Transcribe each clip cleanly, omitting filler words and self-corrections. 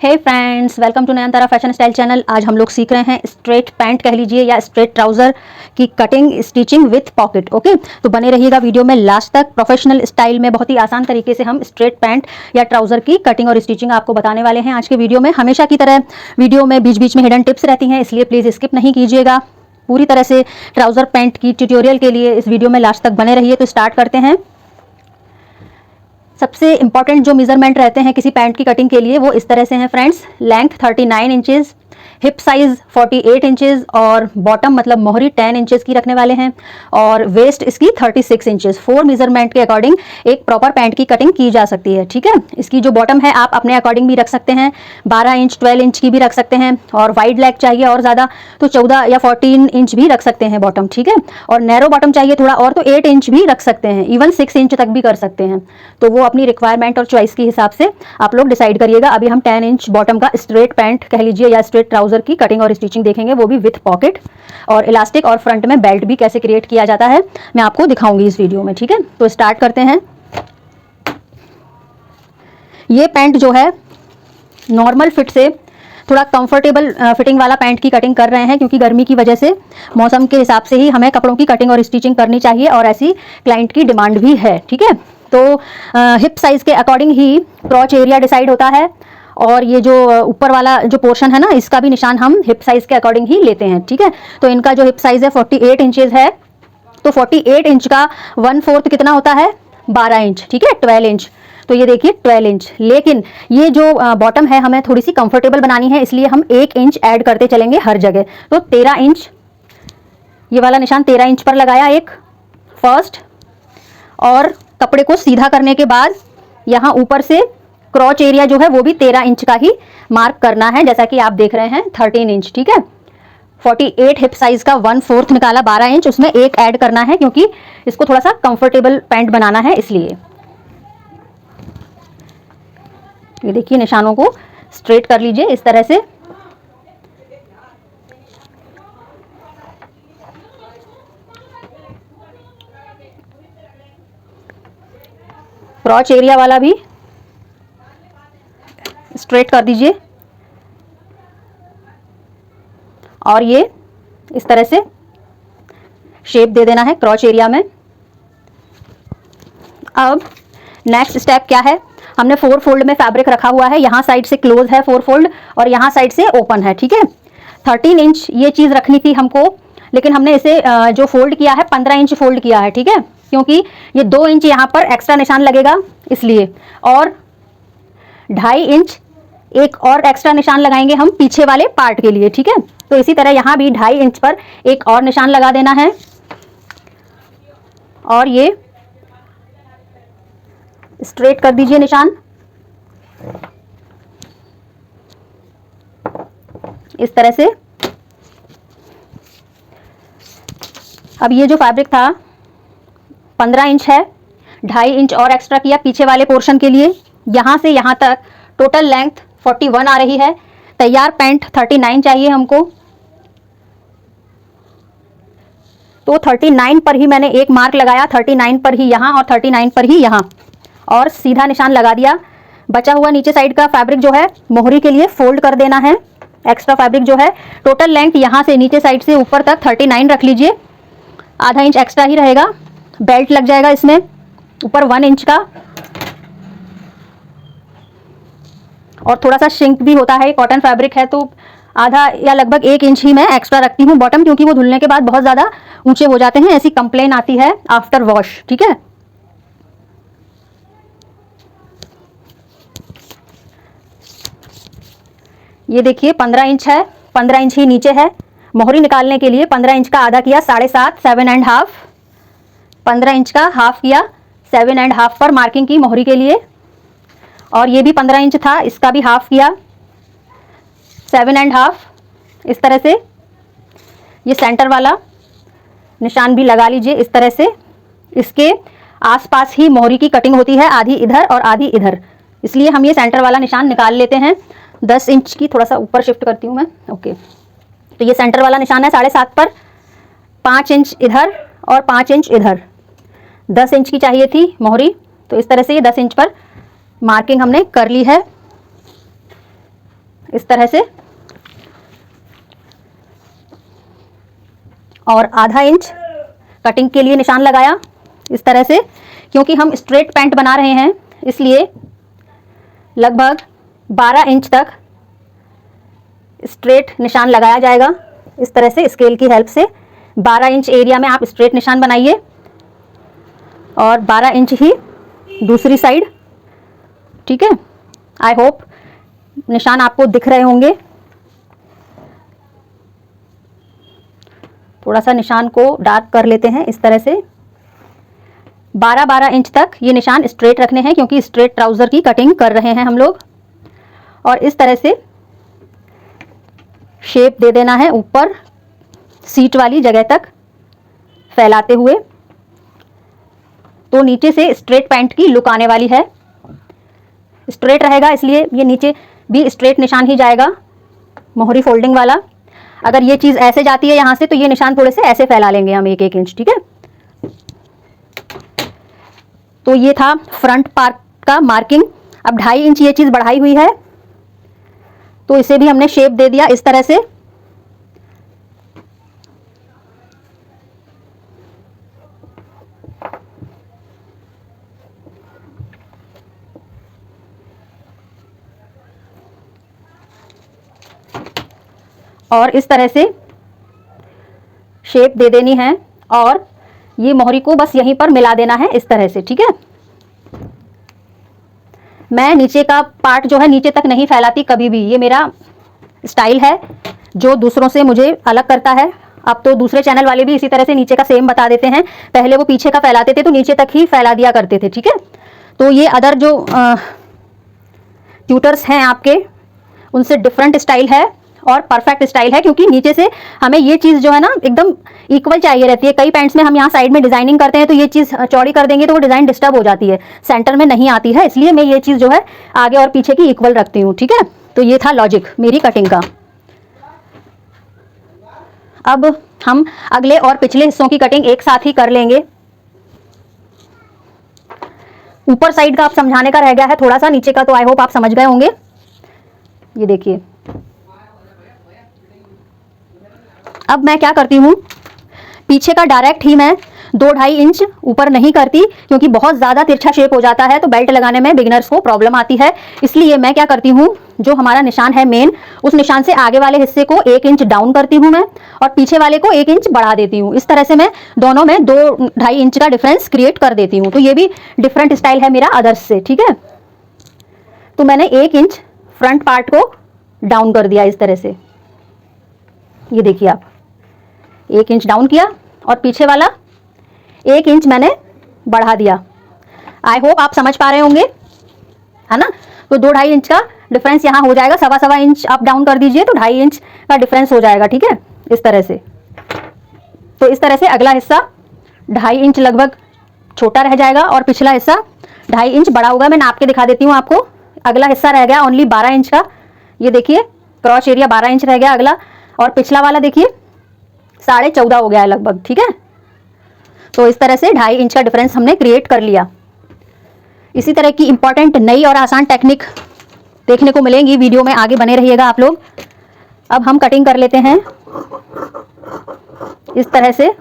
Hey friends, welcome to Nayanthara fashion style channel. आज हम लोग सीख रहे हैं स्ट्रेट पैंट कह लीजिए या स्ट्रेट ट्राउज़र की cutting stitching with pocket. Okay, तो बने रहिएगा वीडियो में लास्ट तक। प्रोफेशनल स्टाइल में बहुत ही आसान तरीके से हम स्ट्रेट पैंट या ट्राउज़र की कटिंग और स्टिचिंग आपको बताने वाले हैं आज के वीडियो में। हमेशा की तरह वीडियो में बीच बीच में हिडन टिप्स रहती हैं, इसलिए प्लीज़ स्किप नहीं कीजिएगा। पूरी तरह से ट्राउज़र पैंट की ट्यूटोरियल के लिए इस वीडियो में लास्ट तक बने रहिए। तो स्टार्ट करते हैं। सबसे इंपॉर्टेंट जो मेजरमेंट रहते हैं किसी पैंट की कटिंग के लिए वो इस तरह से हैं friends. Length 39 inches, hip size 48 inches और बॉटम मतलब मोहरी 10 इंचेस की रखने वाले हैं और वेस्ट इसकी 36 इंचेस। 4 मेजरमेंट के अकॉर्डिंग एक प्रॉपर पैंट की कटिंग की जा सकती है। ठीक है, इसकी जो बॉटम है आप अपने अकॉर्डिंग भी रख सकते हैं, 12 इंच 12 इंच की भी रख सकते हैं और वाइड लेग चाहिए और ज़्यादा तो 14 या 14 इंच भी रख सकते हैं बॉटम। ठीक है, और नैरो बॉटम चाहिए थोड़ा और तो 8 इंच भी रख सकते हैं, इवन 6 इंच तक भी कर सकते हैं। तो वो अपनी रिक्वायरमेंट और चॉइस के हिसाब से आप लोग डिसाइड करिएगा। अभी हम 10 इंच बॉटम का स्ट्रेट पैंट कह लीजिए या स्ट्रेट ट्राउज़र की कटिंग और स्टिचिंग देखेंगे, वो भी विथ पॉकेट और इलास्टिक और फ्रंट में बेल्ट भी कैसे क्रिएट किया जाता है मैं आपको दिखाऊंगी इस वीडियो में। ठीक है, तो स्टार्ट करते हैं। ये पैंट जो है नॉर्मल फिट से थोड़ा कंफर्टेबल फिटिंग वाला पैंट की कटिंग कर रहे हैं, क्योंकि गर्मी की वजह से मौसम के हिसाब से ही हमें कपड़ों की कटिंग और स्टिचिंग करनी चाहिए और ऐसी क्लाइंट की डिमांड भी है। ठीक है, तो हिप साइज़ के अकॉर्डिंग ही क्रॉच एरिया डिसाइड होता है और ये जो ऊपर वाला जो पोर्शन है ना, इसका भी निशान हम हिप साइज़ के अकॉर्डिंग ही लेते हैं। ठीक है, तो इनका जो हिप साइज़ है 48 इंचेस है, तो 48 इंच का 1/4 कितना होता है, 12 इंच। ठीक है, 12 इंच, तो ये देखिए 12 इंच। लेकिन ये जो बॉटम है हमें थोड़ी सी कंफर्टेबल बनानी है, इसलिए हम 1 इंच ऐड करते चलेंगे हर जगह। तो 13 इंच, ये वाला निशान 13 इंच पर लगाया एक फर्स्ट, और कपड़े को सीधा करने के बाद यहाँ ऊपर से क्रॉच एरिया जो है वो भी 13 इंच का ही मार्क करना है, जैसा कि आप देख रहे हैं 13 इंच। ठीक है, 48 हिप साइज का 1/4 निकाला 12 इंच, उसमें 1 ऐड करना है क्योंकि इसको थोड़ा सा कंफर्टेबल पैंट बनाना है इसलिए। ये देखिए निशानों को स्ट्रेट कर लीजिए इस तरह से। क्रॉच एरिया वाला भी स्ट्रेट कर दीजिए और ये इस तरह से शेप दे देना है क्रॉच एरिया में। अब नेक्स्ट स्टेप क्या है, हमने 4 फोल्ड में फैब्रिक रखा हुआ है, यहाँ साइड से क्लोज है 4 फोल्ड और यहाँ साइड से ओपन है। ठीक है, 13 इंच ये चीज़ रखनी थी हमको, लेकिन हमने इसे जो फोल्ड किया है 15 इंच फोल्ड किया है। ठीक है, क्योंकि ये 2 इंच यहाँ पर एक्स्ट्रा निशान लगेगा इसलिए, और 2.5 इंच एक और एक्स्ट्रा निशान लगाएंगे हम पीछे वाले पार्ट के लिए। ठीक है, तो इसी तरह यहाँ भी 2.5 इंच पर एक और निशान लगा देना है और ये स्ट्रेट कर दीजिए निशान इस तरह से। अब ये जो फैब्रिक था 15 इंच है, 2.5 इंच और एक्स्ट्रा किया पीछे वाले पोर्शन के लिए। यहाँ से यहाँ तक टोटल लेंथ 41 आ रही है। तैयार पैंट 39 चाहिए हमको, तो 39 पर ही मैंने एक मार्क लगाया, 39 पर ही यहाँ और 39 पर ही यहाँ, और सीधा निशान लगा दिया। बचा हुआ नीचे साइड का फैब्रिक जो है मोहरी के लिए फोल्ड कर देना है। एक्स्ट्रा फैब्रिक जो है, टोटल लेंथ यहाँ से नीचे साइड से ऊपर तक 39 रख लीजिए, आधा इंच एक्स्ट्रा ही रहेगा। बेल्ट लग जाएगा इसमें ऊपर 1 इंच का, और थोड़ा सा श्रिंक भी होता है, कॉटन फैब्रिक है तो आधा या लगभग 1 इंच ही मैं एक्स्ट्रा रखती हूँ बॉटम, क्योंकि वो धुलने के बाद बहुत ज़्यादा ऊंचे हो जाते हैं, ऐसी कंप्लेन आती है आफ्टर वॉश। ठीक है, ये देखिए 15 इंच है, 15 इंच ही नीचे है। मोहरी निकालने के लिए 15 इंच का आधा किया 7.5, 7.5, 15 इंच का हाफ किया 7.5 पर मार्किंग की मोहरी के लिए, और ये भी 15 इंच था, इसका भी हाफ किया 7.5 इस तरह से। ये सेंटर वाला निशान भी लगा लीजिए इस तरह से। इसके आसपास ही मोहरी की कटिंग होती है, आधी इधर और आधी इधर, इसलिए हम ये सेंटर वाला निशान निकाल लेते हैं। 10 इंच की थोड़ा सा ऊपर शिफ्ट करती हूँ मैं। ओके, तो ये सेंटर वाला निशान है 7.5 पर, 5 इंच इधर और 5 इंच इधर। 10 इंच की चाहिए थी मोहरी, तो इस तरह से ये 10 इंच पर मार्किंग हमने कर ली है। इस तरह से, और आधा इंच कटिंग के लिए निशान लगाया इस तरह से, क्योंकि हम स्ट्रेट पैंट बना रहे हैं इसलिए लगभग 12 इंच तक स्ट्रेट निशान लगाया जाएगा। इस तरह से स्केल की हेल्प से 12 इंच एरिया में आप स्ट्रेट निशान बनाइए और 12 इंच ही दूसरी साइड। ठीक है, आई होप निशान आपको दिख रहे होंगे। थोड़ा सा निशान को डार्क कर लेते हैं इस तरह से। 12-12 इंच तक ये निशान स्ट्रेट रखने हैं क्योंकि स्ट्रेट ट्राउज़र की कटिंग कर रहे हैं हम लोग। और इस तरह से शेप दे देना है ऊपर सीट वाली जगह तक फैलाते हुए, तो नीचे से स्ट्रेट पैंट की लुक आने वाली है। स्ट्रेट रहेगा इसलिए ये नीचे भी स्ट्रेट निशान ही जाएगा, मोहरी फोल्डिंग वाला। अगर ये चीज़ ऐसे जाती है यहाँ से तो ये निशान थोड़े से ऐसे फैला लेंगे हम 1-1 इंच। ठीक है, तो ये था फ्रंट पार्ट का मार्किंग। अब 2.5 इंच ये चीज़ बढ़ाई हुई है तो इसे भी हमने शेप दे दिया इस तरह से। और इस तरह से शेप दे देनी है और ये मोहरी को बस यहीं पर मिला देना है इस तरह से। ठीक है, मैं नीचे का पार्ट जो है नीचे तक नहीं फैलाती कभी भी, ये मेरा स्टाइल है जो दूसरों से मुझे अलग करता है। अब तो दूसरे चैनल वाले भी इसी तरह से नीचे का सेम बता देते हैं, पहले वो पीछे का फैलाते थे तो नीचे तक ही फैला दिया करते थे। ठीक है, तो ये अदर जो ट्यूटर्स हैं आपके उनसे डिफरेंट स्टाइल है और परफेक्ट स्टाइल है, क्योंकि नीचे से हमें ये चीज़ जो है ना एकदम इक्वल चाहिए रहती है। कई पैंट्स में हम यहाँ साइड में डिजाइनिंग करते हैं तो ये चीज़ चौड़ी कर देंगे तो वो डिज़ाइन डिस्टर्ब हो जाती है, सेंटर में नहीं आती है, इसलिए मैं ये चीज़ जो है आगे और पीछे की इक्वल रखती हूँ। ठीक है, तो ये था लॉजिक मेरी कटिंग का। अब हम अगले और पिछले हिस्सों की कटिंग एक साथ ही कर लेंगे। ऊपर साइड का आप समझाने का रह गया है थोड़ा सा, नीचे का तो आई होप आप समझ गए होंगे। ये देखिए, अब मैं क्या करती हूँ, पीछे का डायरेक्ट ही मैं 2-2.5 इंच ऊपर नहीं करती, क्योंकि बहुत ज़्यादा तिरछा शेप हो जाता है तो बेल्ट लगाने में बिगिनर्स को प्रॉब्लम आती है। इसलिए मैं क्या करती हूँ, जो हमारा निशान है मेन, उस निशान से आगे वाले हिस्से को 1 इंच डाउन करती हूँ मैं और पीछे वाले को 1 इंच बढ़ा देती हूँ। इस तरह से मैं दोनों में 2-2.5 इंच का डिफरेंस क्रिएट कर देती हूँ। तो ये भी डिफरेंट स्टाइल है मेरा अदर्स से। ठीक है, तो मैंने 1 इंच फ्रंट पार्ट को डाउन कर दिया इस तरह से। ये देखिए आप, 1 इंच डाउन किया और पीछे वाला 1 इंच मैंने बढ़ा दिया। आई होप आप समझ पा रहे होंगे, है ना। तो 2-2.5 इंच का डिफरेंस यहाँ हो जाएगा, 1.25 इंच अप डाउन कर दीजिए तो 2.5 इंच का डिफरेंस हो जाएगा। ठीक है, इस तरह से। तो इस तरह से अगला हिस्सा 2.5 इंच लगभग छोटा रह जाएगा और पिछला हिस्सा 2.5 इंच बड़ा होगा। मैं नाप के दिखा देती हूँ आपको। अगला हिस्सा रह गया ओनली 12 इंच का, ये देखिए क्रॉच एरिया 12 इंच रह गया अगला, और पिछला वाला देखिए 14.5 हो गया है लगभग। ठीक है, तो इस तरह से 2.5 इंच का डिफरेंस हमने क्रिएट कर लिया। इसी तरह की इंपॉर्टेंट नई और आसान टेक्निक देखने को मिलेंगी वीडियो में, आगे बने रहिएगा आप लोग। अब हम कटिंग कर लेते हैं इस तरह से।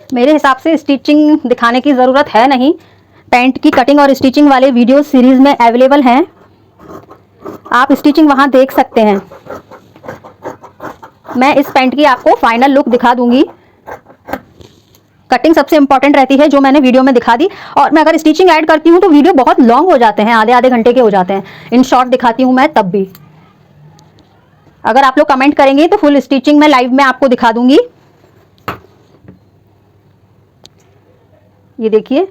मेरे हिसाब से स्टिचिंग दिखाने की ज़रूरत है नहीं, पैंट की कटिंग और स्टिचिंग वाले वीडियो सीरीज़ में अवेलेबल हैं, आप स्टिचिंग वहाँ देख सकते हैं। मैं इस पैंट की आपको फाइनल लुक दिखा दूंगी। कटिंग सबसे इंपॉर्टेंट रहती है जो मैंने वीडियो में दिखा दी, और मैं अगर स्टिचिंग ऐड करती हूँ तो वीडियो बहुत लॉन्ग हो जाते हैं, आधे आधे घंटे के हो जाते हैं। इन शॉर्ट दिखाती हूँ मैं तब भी। अगर आप लोग कमेंट करेंगे तो फुल स्टिचिंग में लाइव में आपको दिखा दूंगी। ये देखिए,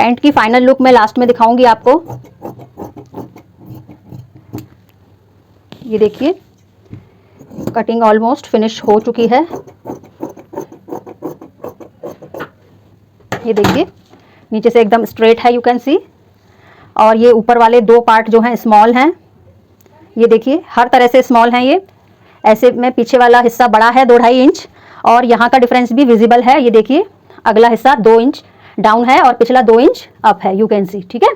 पैंट की फाइनल लुक मैं लास्ट में दिखाऊंगी आपको। ये देखिए कटिंग ऑलमोस्ट फिनिश हो चुकी है। ये देखिए नीचे से एकदम स्ट्रेट है, यू कैन सी। और ये ऊपर वाले 2 पार्ट जो हैं स्मॉल हैं। ये देखिए हर तरह से स्मॉल हैं ये। ऐसे में पीछे वाला हिस्सा बड़ा है 2-2.5 इंच, और यहाँ का डिफरेंस भी विजिबल है। ये देखिए अगला हिस्सा 2 इंच डाउन है और पिछला 2 इंच अप है, यू कैन सी। ठीक है,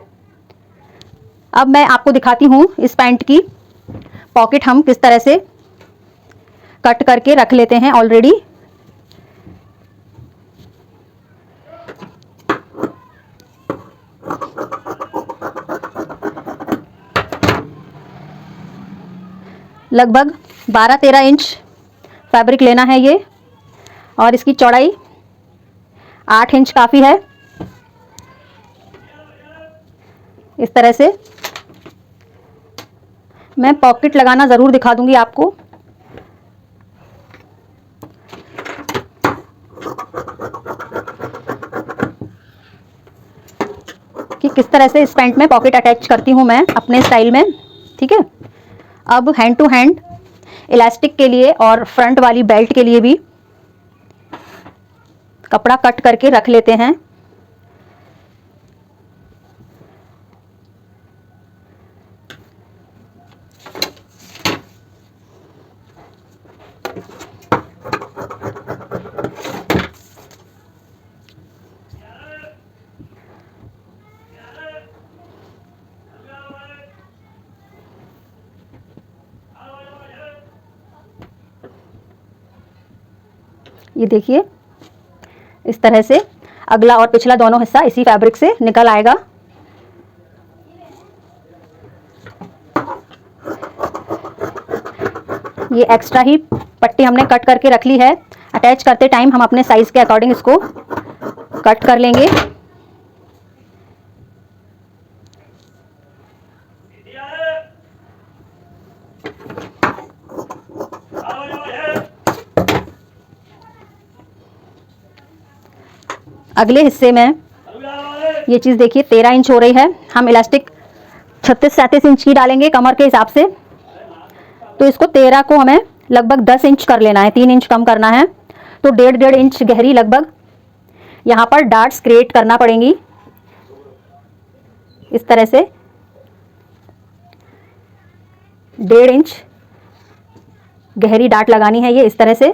अब मैं आपको दिखाती हूँ इस पैंट की पॉकेट हम किस तरह से कट करके रख लेते हैं ऑलरेडी। लगभग 12-13 इंच फैब्रिक लेना है ये, और इसकी चौड़ाई 8 इंच काफ़ी है। इस तरह से मैं पॉकेट लगाना ज़रूर दिखा दूंगी आपको। कि किस तरह से इस पैंट में पॉकेट अटैच करती हूँ मैं अपने स्टाइल में। ठीक है, अब हैंड टू हैंड इलास्टिक के लिए और फ्रंट वाली बेल्ट के लिए भी कपड़ा कट करके रख लेते हैं। ये देखिए इस तरह से अगला और पिछला दोनों हिस्सा इसी फैब्रिक से निकल आएगा। ये एक्स्ट्रा ही पट्टी हमने कट करके रख ली है। अटैच करते टाइम हम अपने साइज के अकॉर्डिंग इसको कट कर लेंगे। अगले हिस्से में ये चीज़ देखिए 13 इंच हो रही है। हम इलास्टिक 36-37 इंच की डालेंगे कमर के हिसाब से, तो इसको 13 को हमें लगभग 10 इंच कर लेना है, 3 इंच कम करना है। तो 1.5 इंच गहरी लगभग यहाँ पर डार्ट्स क्रिएट करना पड़ेंगी। इस तरह से 1.5 इंच गहरी डार्ट लगानी है ये इस तरह से।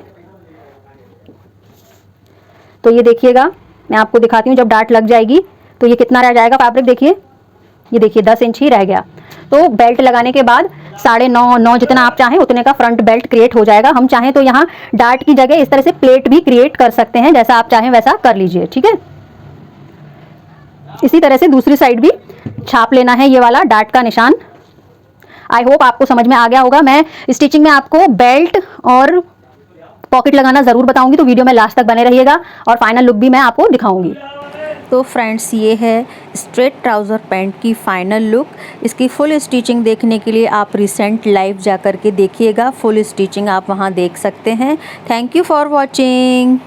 तो ये देखिएगा मैं आपको दिखाती हूँ, जब डार्ट लग जाएगी तो ये कितना रह जाएगा फैब्रिक। देखिए ये देखिए 10 इंच ही रह गया। तो बेल्ट लगाने के बाद 9.5 जितना आप चाहें उतने का फ्रंट बेल्ट क्रिएट हो जाएगा। हम चाहें तो यहाँ डार्ट की जगह इस तरह से प्लेट भी क्रिएट कर सकते हैं, जैसा आप चाहें वैसा कर लीजिए। ठीक है, इसी तरह से दूसरी साइड भी छाप लेना है ये वाला डार्ट का निशान। आई होप आपको समझ में आ गया होगा। मैं स्टिचिंग में आपको बेल्ट और पॉकेट लगाना ज़रूर बताऊंगी, तो वीडियो में लास्ट तक बने रहिएगा और फाइनल लुक भी मैं आपको दिखाऊंगी। तो फ्रेंड्स ये है स्ट्रेट ट्राउज़र पैंट की फाइनल लुक। इसकी फुल स्टिचिंग देखने के लिए आप रिसेंट लाइव जा कर के देखिएगा, फुल स्टिचिंग आप वहां देख सकते हैं। Thank you for watching.